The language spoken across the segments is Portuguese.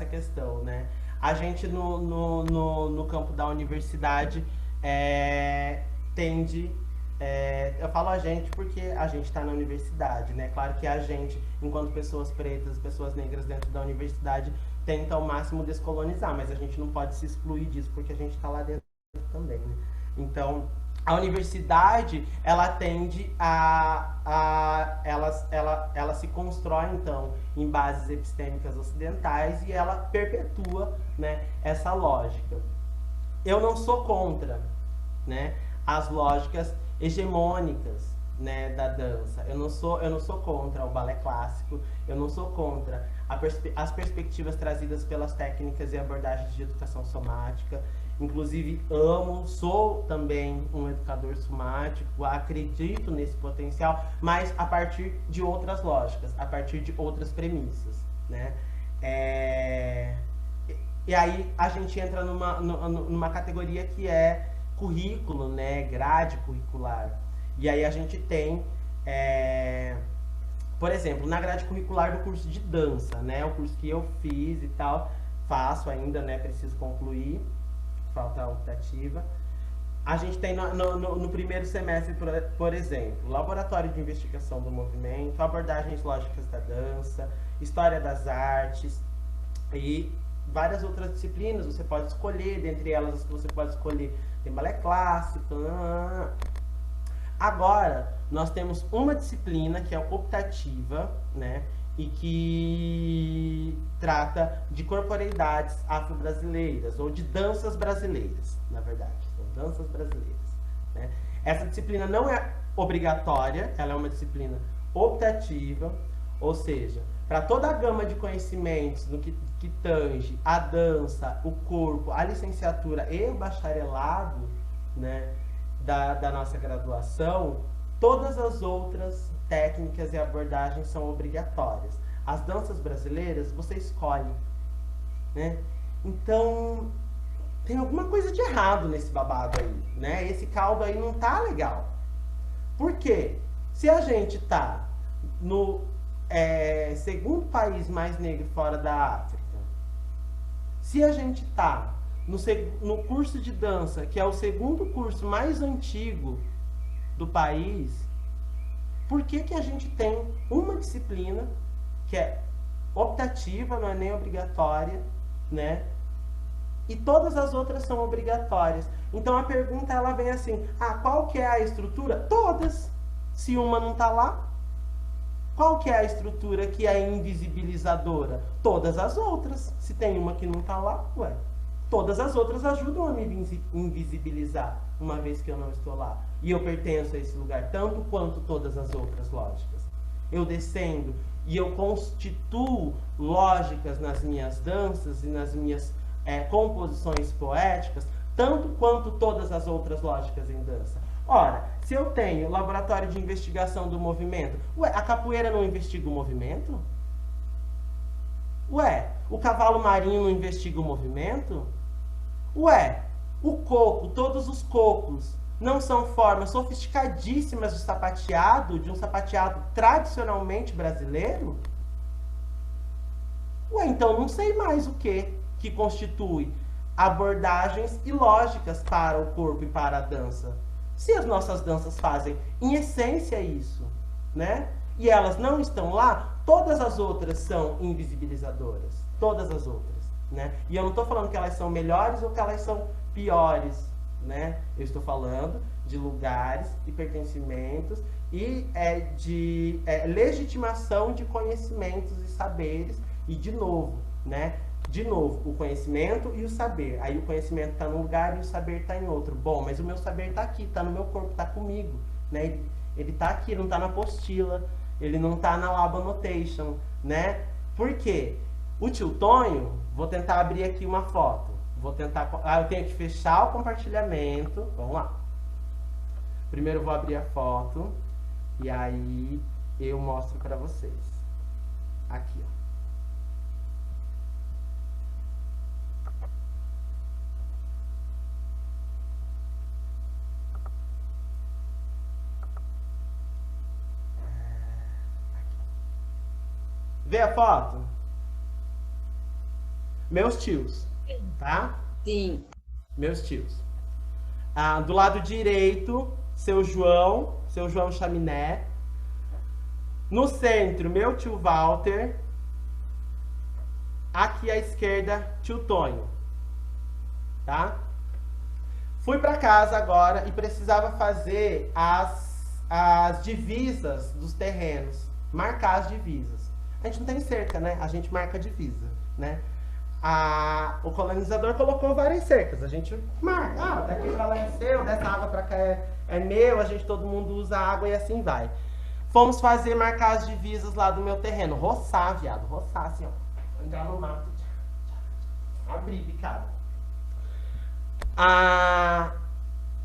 questão, né? A gente no campo da universidade tende. Eu falo a gente porque a gente está na universidade, né? Claro que a gente, enquanto pessoas pretas, pessoas negras dentro da universidade, tenta ao máximo descolonizar, mas a gente não pode se excluir disso porque a gente está lá dentro também, né? Então, a universidade, ela tende ela se constrói, então, em bases epistêmicas ocidentais e ela perpetua, né, essa lógica. Eu não sou contra, né, as lógicas hegemônicas, né, da dança. Eu não sou contra o balé clássico, eu não sou contra as perspectivas trazidas pelas técnicas e abordagens de educação somática. Inclusive, sou também um educador somático, acredito nesse potencial, mas a partir de outras lógicas, a partir de outras premissas, né? É... E aí a gente entra numa categoria que é currículo, né? Grade curricular. E aí a gente tem, por exemplo, na grade curricular do curso de dança, né? O curso que eu fiz e tal, faço ainda, né? Preciso concluir, falta a optativa. A gente tem no primeiro semestre, por exemplo, laboratório de investigação do movimento, abordagens lógicas da dança, história das artes e várias outras disciplinas. Você pode escolher, dentre elas as que você pode escolher, tem balé clássico. Agora, nós temos uma disciplina que é optativa, né? E que trata de corporeidades afro-brasileiras, ou de danças brasileiras, na verdade. São danças brasileiras, né? Essa disciplina não é obrigatória, ela é uma disciplina optativa, ou seja, para toda a gama de conhecimentos no que tange a dança, o corpo, a licenciatura e o bacharelado, né, da nossa graduação, todas as outras técnicas e abordagens são obrigatórias. As danças brasileiras você escolhe, né? Então, tem alguma coisa de errado nesse babado aí, né? Esse caldo aí não tá legal. Por quê? Se a gente tá no segundo país mais negro fora da África, se a gente tá no curso de dança, que é o segundo curso mais antigo do país, por que a gente tem uma disciplina que é optativa, não é nem obrigatória, né? E todas as outras são obrigatórias. Então a pergunta ela vem assim: qual que é a estrutura? Todas. Se uma não está lá, qual que é a estrutura que é invisibilizadora? Todas as outras. Se tem uma que não está lá, ué, todas as outras ajudam a me invisibilizar, uma vez que eu não estou lá. E eu pertenço a esse lugar, tanto quanto todas as outras lógicas. Eu descendo e eu constituo lógicas nas minhas danças e nas minhas composições poéticas, tanto quanto todas as outras lógicas em dança. Ora, se eu tenho laboratório de investigação do movimento, ué, a capoeira não investiga o movimento? Ué, o cavalo marinho não investiga o movimento? Ué, o coco, todos os cocos, não são formas sofisticadíssimas de um sapateado tradicionalmente brasileiro? Ué, então não sei mais o que constitui abordagens e lógicas para o corpo e para a dança. Se as nossas danças fazem, em essência, isso, né? E elas não estão lá, todas as outras são invisibilizadoras. Todas as outras, né? E eu não estou falando que elas são melhores ou que elas são piores, né? Eu estou falando de lugares e pertencimentos e de legitimação de conhecimentos e saberes. E de novo, né? De novo, o conhecimento e o saber. Aí o conhecimento está num lugar e o saber está em outro. Bom, mas o meu saber está aqui, está no meu corpo, está comigo, né? Ele está aqui, não está na apostila, ele não está na Lab Annotation, né? Por quê? O tio Tonho, vou tentar abrir aqui uma foto. Vou tentar. Eu tenho que fechar o compartilhamento. Vamos lá. Primeiro eu vou abrir a foto e aí eu mostro para vocês. Aqui, ó. Vê a foto? Meus tios, tá? Sim. Meus tios. Ah, do lado direito, seu João Chaminé. No centro, meu tio Walter. Aqui à esquerda, tio Tonho, tá? Fui para casa agora e precisava fazer as divisas dos terrenos, marcar as divisas. A gente não tem cerca, né? A gente marca a divisa, né? O colonizador colocou várias cercas. A gente marca, daqui pra lá é seu, dessa água pra cá é meu, a gente, todo mundo usa água e assim vai. Fomos fazer, marcar as divisas lá do meu terreno. Roçar, viado, roçar assim, ó. Entrar no mato, abrir, picada.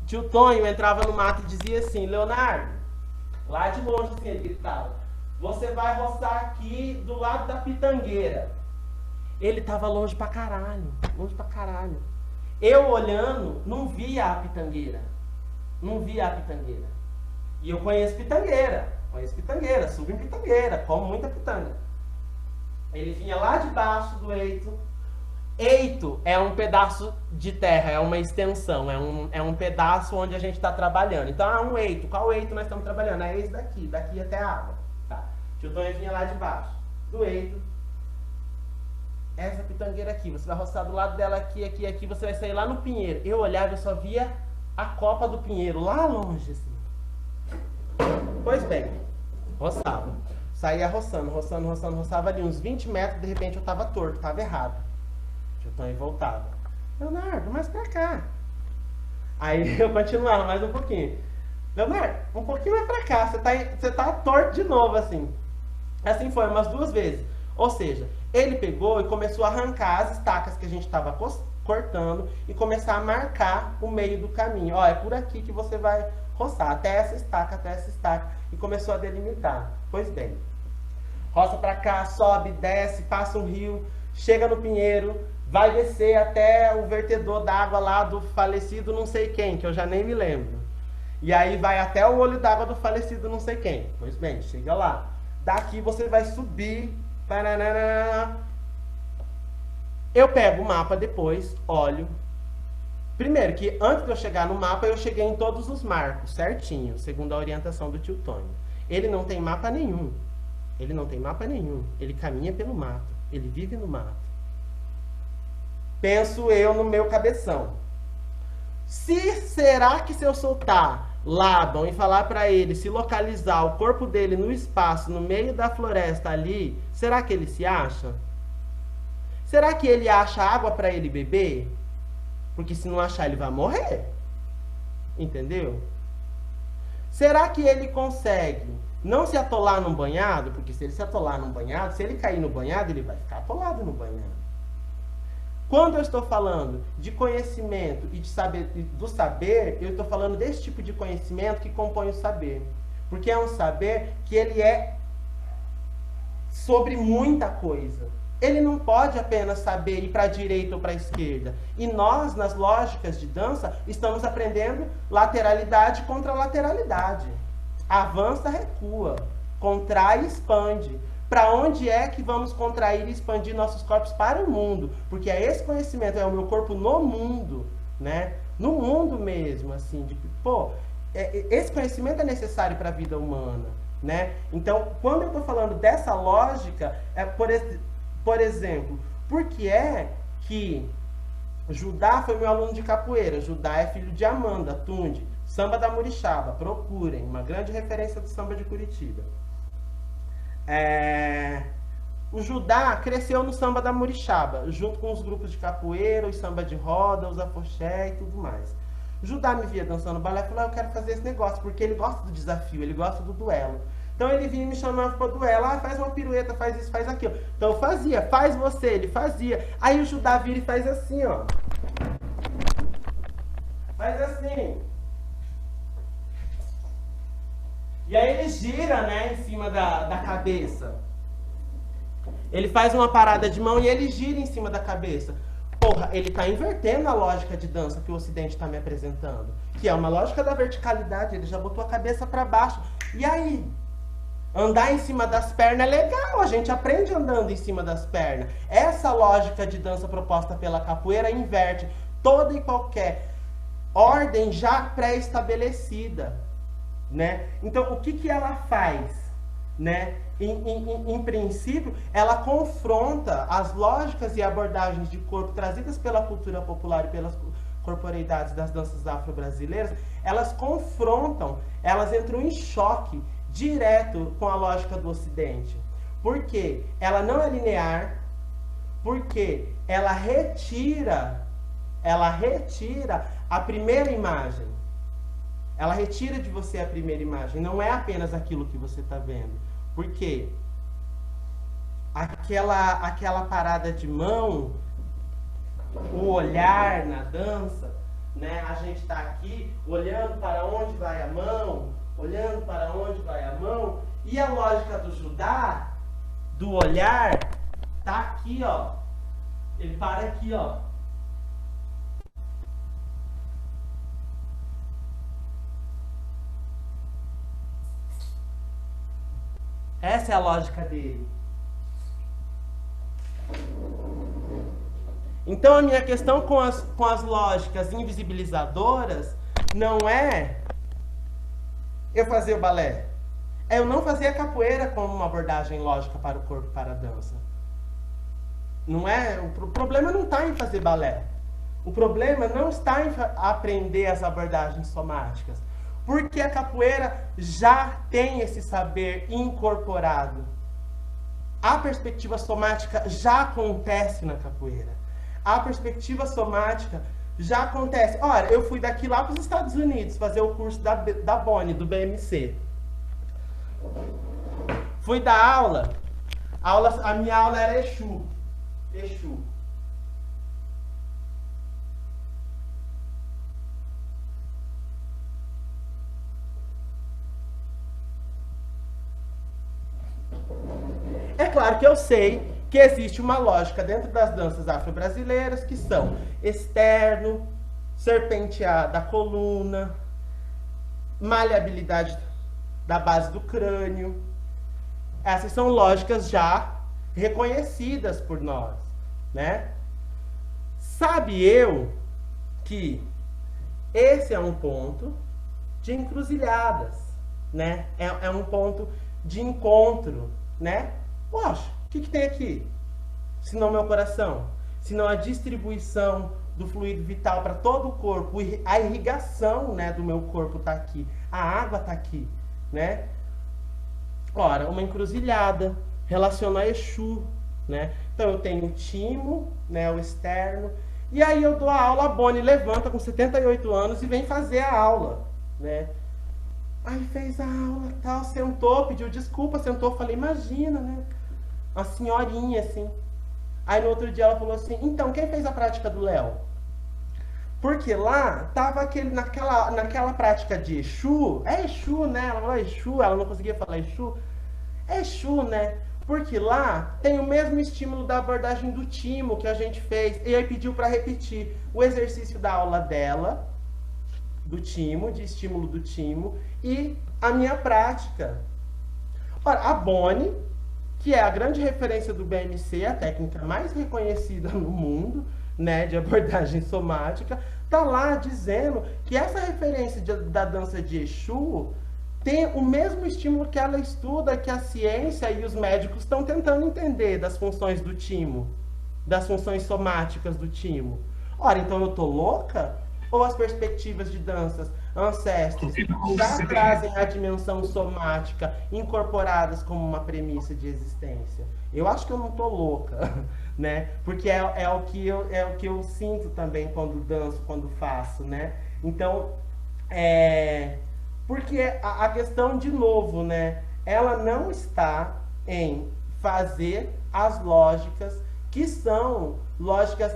Tio Tonho entrava no mato e dizia assim, Leonardo, lá de longe assim, ele gritava, você vai roçar aqui do lado da pitangueira. Ele tava longe pra caralho, longe pra caralho. Eu olhando, não via a pitangueira. Não via a pitangueira. E eu conheço pitangueira, subo em pitangueira, como muita pitanga. Ele vinha lá de baixo do eito. Eito é um pedaço de terra, é uma extensão, é um pedaço onde a gente está trabalhando. Então, um eito. Qual eito nós estamos trabalhando? É esse daqui até a água. Tá. Tio Tonho vinha lá de baixo do eito. Essa pitangueira aqui, você vai roçar do lado dela aqui, você vai sair lá no pinheiro. Eu olhava e só via a copa do pinheiro, lá longe, assim. Pois bem, roçava. Saía roçando, roçava ali uns 20 metros, de repente eu tava torto, tava errado. Tio Tonho voltava. Leonardo, mais pra cá. Aí eu continuava mais um pouquinho. Leonardo, um pouquinho mais pra cá, você tá torto de novo, assim. Assim foi, umas 2 vezes. Ou seja, ele pegou e começou a arrancar as estacas que a gente estava cortando e começar a marcar o meio do caminho. Ó, é por aqui que você vai roçar, até essa estaca. E começou a delimitar. Pois bem, roça pra cá, sobe, desce, passa um rio, chega no pinheiro, vai descer até o vertedor d'água lá do falecido não sei quem, que eu já nem me lembro. E aí vai até o olho d'água do falecido não sei quem. Pois bem, chega lá. Daqui você vai subir. Eu pego o mapa depois, olho. Primeiro que antes de eu chegar no mapa, eu cheguei em todos os marcos, certinho, segundo a orientação do tio Tonho. Ele não tem mapa nenhum. Ele caminha pelo mato. Ele vive no mato. Penso eu no meu cabeção. Será que se eu soltar Laban e falar para ele se localizar o corpo dele no espaço, no meio da floresta ali, será que ele se acha? Será que ele acha água para ele beber? Porque se não achar, ele vai morrer. Entendeu? Será que ele consegue não se atolar num banhado? Porque se ele se atolar num banhado, se ele cair no banhado, ele vai ficar atolado no banhado. Quando eu estou falando de conhecimento e de saber, do saber, eu estou falando desse tipo de conhecimento que compõe o saber. Porque é um saber que ele é sobre muita coisa. Ele não pode apenas saber ir para a direita ou para a esquerda. E nós, nas lógicas de dança, estamos aprendendo lateralidade contra lateralidade. Avança, recua. Contrai e expande. Para onde é que vamos contrair e expandir nossos corpos para o mundo? Porque é esse conhecimento, é o meu corpo no mundo, né? No mundo mesmo, assim, esse conhecimento é necessário para a vida humana, né? Então, quando eu estou falando dessa lógica, por exemplo, por que é que Judá foi meu aluno de capoeira? Judá é filho de Amanda Tunde, samba da Murixaba, procurem, uma grande referência do samba de Curitiba. O Judá cresceu no samba da Murixaba, junto com os grupos de capoeira, os samba de roda, os afoxé e tudo mais. O Judá me via dançando balé e falou, eu quero fazer esse negócio, porque ele gosta do desafio, ele gosta do duelo. Então ele vinha e me chamava para duelo, faz uma pirueta, faz isso, faz aquilo. Então eu fazia, faz você, ele fazia. Aí o Judá vira e faz assim, ó. Faz assim. E aí ele gira, né, em cima da cabeça. Ele faz uma parada de mão e ele gira em cima da cabeça. Porra, ele está invertendo a lógica de dança que o Ocidente está me apresentando. Que é uma lógica da verticalidade, ele já botou a cabeça para baixo. E aí? Andar em cima das pernas é legal, a gente aprende andando em cima das pernas. Essa lógica de dança proposta pela capoeira inverte toda e qualquer ordem já pré-estabelecida, né? Então, o que que ela faz, né? Em princípio, ela confronta as lógicas e abordagens de corpo trazidas pela cultura popular e pelas corporeidades das danças afro-brasileiras. Elas confrontam, elas entram em choque direto com a lógica do Ocidente. Porque ela não é linear, porque ela retira a primeira imagem. Ela retira de você a primeira imagem, não é apenas aquilo que você está vendo. Porque aquela parada de mão, o olhar na dança, né? A gente está aqui olhando para onde vai a mão, olhando para onde vai a mão, e a lógica do Judá, do olhar, tá aqui, ó. Ele para aqui, ó. Essa é a lógica dele. Então a minha questão com as lógicas invisibilizadoras não é eu fazer o balé. É eu não fazer a capoeira como uma abordagem lógica para o corpo, para a dança. Não é, o problema não está em fazer balé. O problema não está em aprender as abordagens somáticas. Porque a capoeira já tem esse saber incorporado. A perspectiva somática já acontece na capoeira. A perspectiva somática já acontece. Olha, eu fui daqui lá para os Estados Unidos fazer o curso da Bonnie, do BMC. Fui dar aula. A minha aula era Exu. Exu. É claro que eu sei que existe uma lógica dentro das danças afro-brasileiras que são externo, serpentear da coluna, maleabilidade da base do crânio. Essas são lógicas já reconhecidas por nós, né? Sabe eu que esse é um ponto de encruzilhadas, né? É um ponto de encontro, né? Poxa, o que tem aqui? Se não meu coração, se não a distribuição do fluido vital para todo o corpo, a irrigação, né, do meu corpo está aqui, a água está aqui, né? Ora, uma encruzilhada relaciona a Exu, né? Então eu tenho o timo, né, o externo, e aí eu dou a aula, a Bonnie levanta com 78 anos e vem fazer a aula, né? Aí fez a aula, tal, sentou, pediu desculpa, sentou, falei, imagina, né? Uma senhorinha, assim. Aí no outro dia ela falou assim, então, quem fez a prática do Léo? Porque lá tava naquela prática de Exu, é Exu, né? Ela falou Exu, ela não conseguia falar Exu. É Exu, né? Porque lá tem o mesmo estímulo da abordagem do timo que a gente fez. E aí pediu para repetir o exercício da aula dela, do timo, de estímulo do timo, e a minha prática. Ora, a Bonnie, que é a grande referência do BMC, a técnica mais reconhecida no mundo, né, de abordagem somática, tá lá dizendo que essa referência da dança de Exu tem o mesmo estímulo que ela estuda, que a ciência e os médicos estão tentando entender das funções do timo, das funções somáticas do timo. Ora, então eu tô louca? Ou as perspectivas de danças ancestrais já trazem a dimensão somática incorporadas como uma premissa de existência? Eu acho que eu não tô louca, né? Porque é o que eu sinto também quando danço, quando faço, né? Então, porque a questão, de novo, né? Ela não está em fazer as lógicas que são lógicas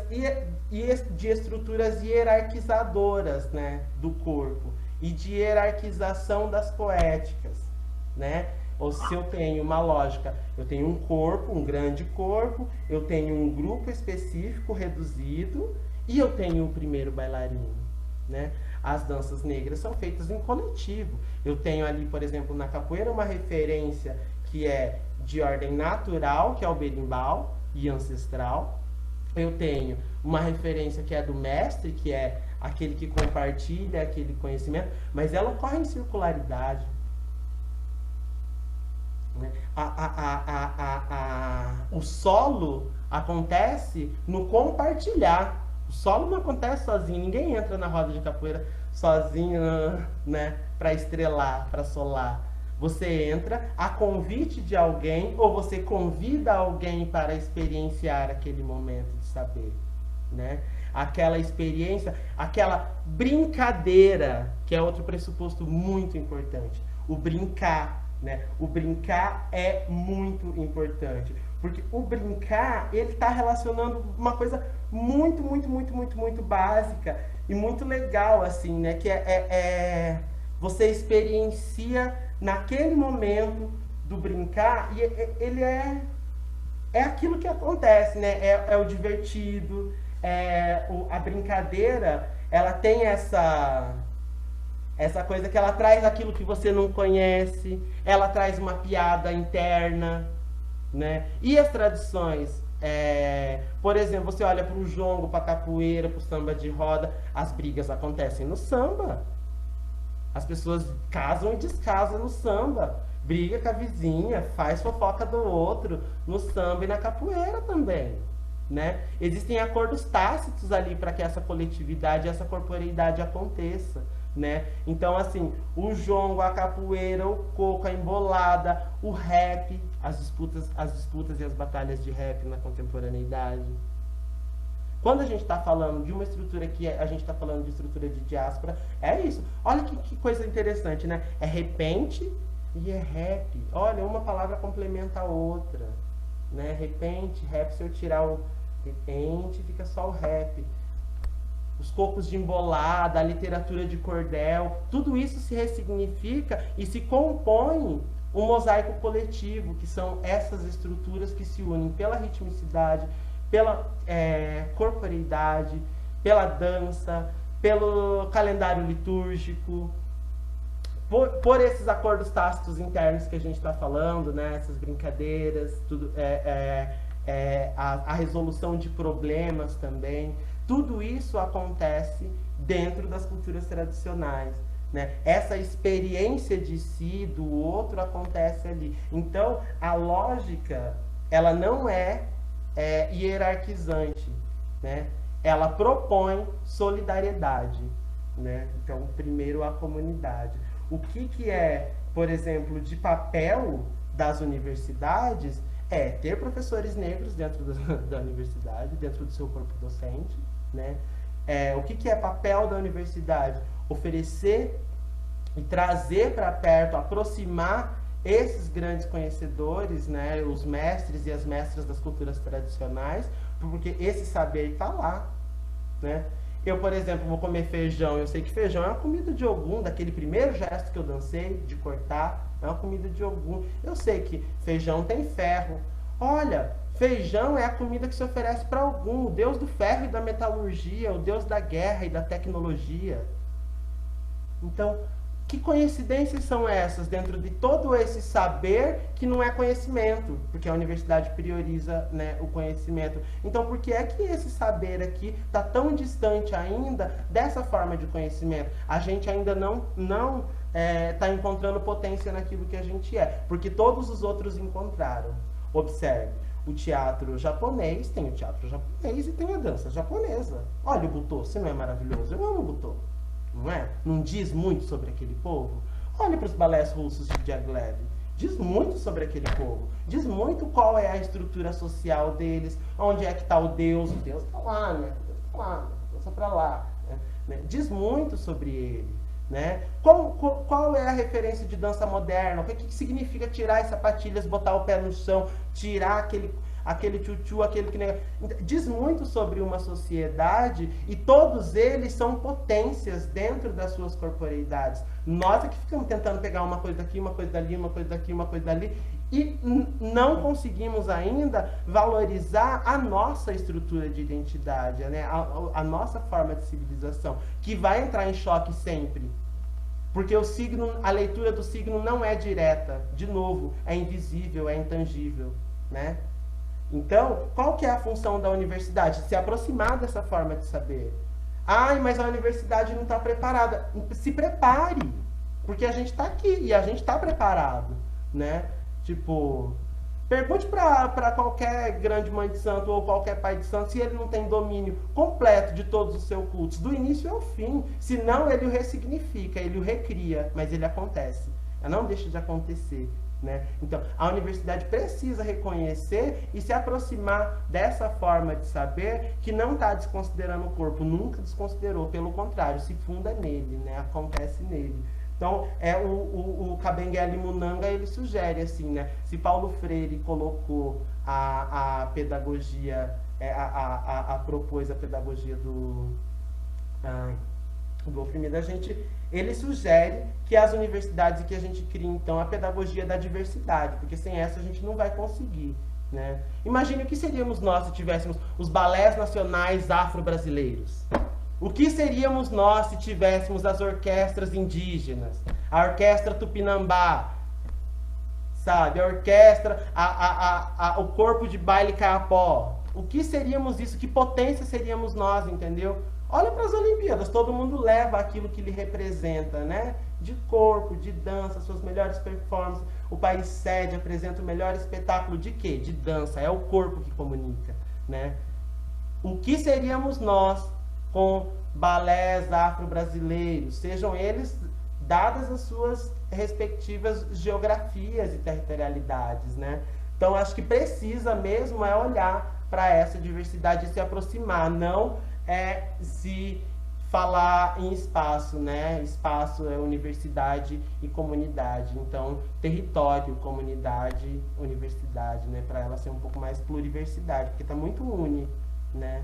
de estruturas hierarquizadoras, né, do corpo e de hierarquização das poéticas, né? Ou se eu tenho uma lógica, eu tenho um corpo, um grande corpo, eu tenho um grupo específico reduzido e eu tenho o primeiro bailarino. né? As danças negras são feitas em coletivo. Eu tenho ali, por exemplo, na capoeira, uma referência que é de ordem natural, que é o berimbau, e ancestral. Eu tenho uma referência que é do mestre, que é aquele que compartilha aquele conhecimento, mas ela ocorre em circularidade. Né? O solo acontece no compartilhar. O solo não acontece sozinho. Ninguém entra na roda de capoeira sozinho, né, para estrelar, para solar. Você entra a convite de alguém ou você convida alguém para experienciar aquele momento de saber, né? Aquela experiência, aquela brincadeira, que é outro pressuposto muito importante. O brincar, né? O brincar é muito importante, porque o brincar, ele está relacionando uma coisa muito básica e muito legal, assim, né? Que você experiencia naquele momento do brincar e ele é aquilo que acontece, né? É o divertido, a brincadeira, ela tem essa coisa que ela traz aquilo que você não conhece, ela traz uma piada interna, né? E as tradições, por exemplo, você olha para o jongo, para a capoeira, para o samba de roda, as brigas acontecem no samba. As pessoas casam e descasam no samba, briga com a vizinha, faz fofoca do outro no samba e na capoeira também, né? Existem acordos tácitos ali para que essa coletividade, essa corporeidade aconteça, né? Então, assim, o jongo, a capoeira, o coco, a embolada, o rap, as disputas e as batalhas de rap na contemporaneidade. Quando a gente está falando de uma estrutura que a gente está falando de estrutura de diáspora, é isso. Olha que coisa interessante, né? É repente e é rap. Olha, uma palavra complementa a outra, né? Repente, rap, se eu tirar o repente, fica só o rap. Os cocos de embolada, a literatura de cordel, tudo isso se ressignifica e se compõe um mosaico coletivo, que são essas estruturas que se unem pela ritmicidade, pela corporeidade, pela dança, pelo calendário litúrgico, por esses acordos tácitos internos que a gente está falando, né? Essas brincadeiras, tudo, a resolução de problemas também. Tudo isso acontece dentro das culturas tradicionais, né? Essa experiência de si, do outro, acontece ali. Então, a lógica, ela não é hierarquizante, né? Ela propõe solidariedade, né? Então, primeiro a comunidade. O que é, por exemplo, de papel das universidades é ter professores negros dentro da universidade, dentro do seu corpo docente, né? O que é papel da universidade? Oferecer e trazer para perto, aproximar esses grandes conhecedores, né, os mestres e as mestras das culturas tradicionais, porque esse saber está lá, né? Eu, por exemplo, vou comer feijão, eu sei que feijão é uma comida de Ogum, daquele primeiro gesto que eu dancei, de cortar, é uma comida de Ogum. Eu sei que feijão tem ferro. Olha, feijão é a comida que se oferece para Ogum, o deus do ferro e da metalurgia, o deus da guerra e da tecnologia. Então, que coincidências são essas dentro de todo esse saber que não é conhecimento? Porque a universidade prioriza, né, o conhecimento. Então, por que é que esse saber aqui está tão distante ainda dessa forma de conhecimento? A gente ainda não está encontrando potência naquilo que a gente é, porque todos os outros encontraram. Observe, o teatro japonês tem o teatro japonês e tem a dança japonesa. Olha o Butô, se não é maravilhoso? Eu amo o Butô. Não é? Não diz muito sobre aquele povo? Olhe para os balés russos de Diaghilev. Diz muito sobre aquele povo. Diz muito qual é a estrutura social deles, onde é que está o Deus. O Deus está lá, né? O Deus está lá, Deus está para lá. Né? Diz muito sobre ele. Né? Qual é a referência de dança moderna? O que significa tirar as sapatilhas, botar o pé no chão, tirar aquele tchutchu, aquele que... Diz muito sobre uma sociedade e todos eles são potências dentro das suas corporeidades. Nós é que ficamos tentando pegar uma coisa daqui, uma coisa dali, uma coisa daqui, uma coisa dali E não conseguimos ainda valorizar a nossa estrutura de identidade, né? A nossa forma de civilização, que vai entrar em choque sempre. Porque o signo, a leitura do signo não é direta, de novo, é invisível, é intangível, né? Então, qual que é a função da universidade? Se aproximar dessa forma de saber. Ai, mas a universidade não está preparada. Se prepare, porque a gente está aqui e a gente está preparado, né? Tipo, pergunte para qualquer grande mãe de santo ou qualquer pai de santo se ele não tem domínio completo de todos os seus cultos, do início ao fim. Senão ele o ressignifica, ele o recria, mas ele acontece. Não deixa de acontecer. Né? Então, a universidade precisa reconhecer e se aproximar dessa forma de saber que não está desconsiderando o corpo, nunca desconsiderou, pelo contrário, se funda nele, né? Acontece nele. Então, o Kabengele Munanga, ele sugere assim, né? Se Paulo Freire colocou a pedagogia, propôs a pedagogia do oprimido, ele sugere que as universidades, que a gente crie, então, a pedagogia da diversidade, porque sem essa a gente não vai conseguir, né? Imagine o que seríamos nós se tivéssemos os balés nacionais afro-brasileiros. O que seríamos nós se tivéssemos as orquestras indígenas, a orquestra tupinambá, sabe? A orquestra, o corpo de baile caapó. O que seríamos isso? Que potência seríamos nós, entendeu? Olha para as Olimpíadas, todo mundo leva aquilo que lhe representa, né? De corpo, de dança, suas melhores performances. O país sede apresenta o melhor espetáculo de quê? De dança, é o corpo que comunica, né? O que seríamos nós com balés afro-brasileiros, sejam eles dadas as suas respectivas geografias e territorialidades, né? Então, acho que precisa mesmo olhar para essa diversidade e se aproximar, não se falar em espaço, né? Espaço é universidade e comunidade. Então, território, comunidade, universidade, né? Para ela ser um pouco mais pluriversidade, porque está muito uni, né?